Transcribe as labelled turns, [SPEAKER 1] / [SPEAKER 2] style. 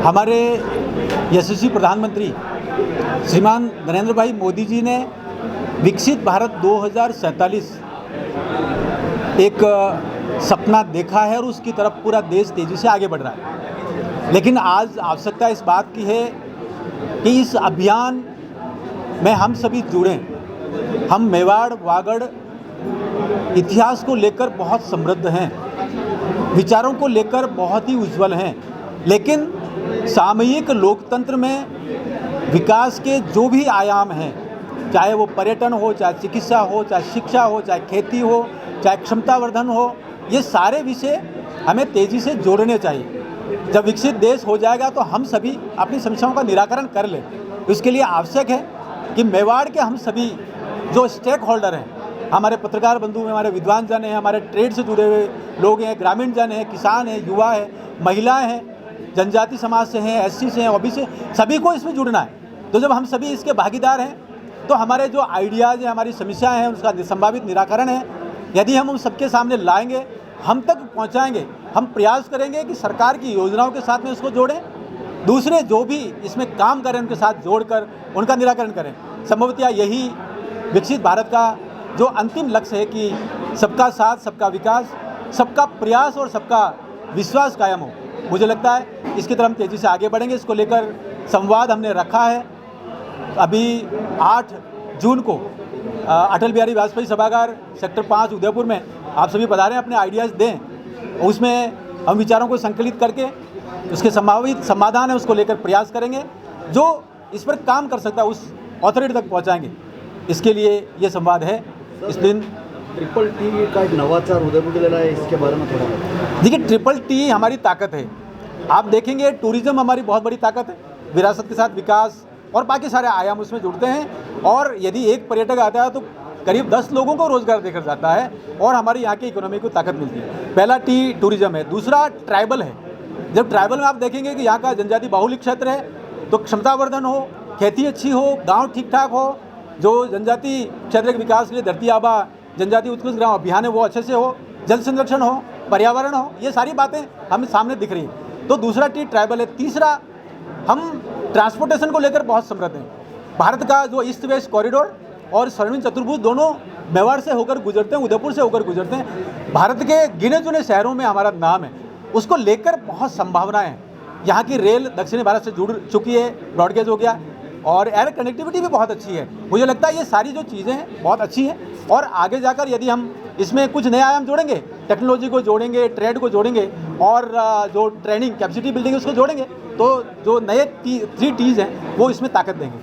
[SPEAKER 1] हमारे यशस्वी प्रधानमंत्री श्रीमान नरेंद्र भाई मोदी जी ने विकसित भारत 2047 एक सपना देखा है और उसकी तरफ पूरा देश तेज़ी से आगे बढ़ रहा है। लेकिन आज आवश्यकता इस बात की है कि इस अभियान में हम सभी जुड़ें। हम मेवाड़ वागड़ इतिहास को लेकर बहुत समृद्ध हैं, विचारों को लेकर बहुत ही उज्जवल हैं, लेकिन सामूहिक लोकतंत्र में विकास के जो भी आयाम हैं, चाहे वो पर्यटन हो, चाहे चिकित्सा हो, चाहे शिक्षा हो, चाहे खेती हो, चाहे क्षमतावर्धन हो, ये सारे विषय हमें तेज़ी से जोड़ने चाहिए। जब विकसित देश हो जाएगा तो हम सभी अपनी समस्याओं का निराकरण कर लें। इसके लिए आवश्यक है कि मेवाड़ के हम सभी जो स्टेक होल्डर हैं, हमारे पत्रकार बंधु हैं, हमारे विद्वान जन हैं, हमारे ट्रेड से जुड़े हुए लोग हैं, ग्रामीण जन हैं, किसान हैं, युवा हैं, महिलाएं हैं, जनजाति समाज से हैं, एससी से हैं, ओबीसी से, सभी को इसमें जुड़ना है। तो जब हम सभी इसके भागीदार हैं तो हमारे जो आइडियाज़ हैं, हमारी समस्याएं हैं, उसका संभावित निराकरण है, यदि हम उन सबके सामने लाएंगे, हम तक पहुंचाएंगे, हम प्रयास करेंगे कि सरकार की योजनाओं के साथ में उसको जोड़ें, दूसरे जो भी इसमें काम करें उनके साथ जोड़कर उनका निराकरण करें। संभवतः यही विकसित भारत का जो अंतिम लक्ष्य है कि सबका साथ, सबका विकास, सबका प्रयास और सबका विश्वास कायम हो। मुझे लगता है इसकी तरफ हम तेज़ी से आगे बढ़ेंगे। इसको लेकर संवाद हमने रखा है। अभी 8 जून को अटल बिहारी वाजपेयी सभागार सेक्टर 5 उदयपुर में आप सभी पधारें, अपने आइडियाज़ दें। उसमें हम विचारों को संकलित करके उसके संभावित समाधान है उसको लेकर प्रयास करेंगे। जो इस पर काम कर सकता है उस अथॉरिटी तक पहुंचाएंगे। इसके लिए ये संवाद है। इस दिन
[SPEAKER 2] ट्रिपल टी का एक नवाचार उदयपुर के लिए है, इसके बारे में थोड़ा बताइए।
[SPEAKER 1] देखिए, ट्रिपल टी हमारी ताकत है। आप देखेंगे टूरिज़्म हमारी बहुत बड़ी ताकत है। विरासत के साथ विकास और बाकी सारे आयाम उसमें जुड़ते हैं, और यदि एक पर्यटक आता है तो करीब 10 लोगों को रोज़गार देकर जाता है और हमारी यहाँ की इकोनॉमी को ताकत मिलती है। पहला टी टूरिज़्म है। दूसरा ट्राइबल है। जब ट्राइबल में आप देखेंगे कि यहाँ का जनजाति बाहुल्य क्षेत्र है तो क्षमतावर्धन हो, खेती अच्छी हो, गाँव ठीक ठाक हो, जो जनजाति क्षेत्र के विकास के लिए धरती आबा जनजाति उत्कृष्ट ग्राम अभियान है वो अच्छे से हो, जल संरक्षण हो, पर्यावरण हो, ये सारी बातें हमें सामने दिख रही हैं। तो दूसरा टी ट्राइबल है। तीसरा, हम ट्रांसपोर्टेशन को लेकर बहुत समृद्ध हैं। भारत का जो ईस्ट वेस्ट कॉरिडोर और स्वर्णिम चतुर्भुज दोनों मेवाड़ से होकर गुजरते हैं, उदयपुर से होकर गुजरते हैं। भारत के गिने चुने शहरों में हमारा नाम है। उसको लेकर बहुत संभावनाएं हैं। यहाँ की रेल दक्षिणी भारत से जुड़ चुकी है, ब्रॉडगेज हो गया, और एयर कनेक्टिविटी भी बहुत अच्छी है। मुझे लगता है ये सारी जो चीज़ें हैं बहुत अच्छी हैं, और आगे जाकर यदि हम इसमें कुछ नए आयाम जोड़ेंगे, टेक्नोलॉजी को जोड़ेंगे, ट्रेड को जोड़ेंगे, और जो ट्रेनिंग कैपेसिटी बिल्डिंग उसको जोड़ेंगे, तो जो नए 3 T's हैं वो इसमें ताकत देंगे।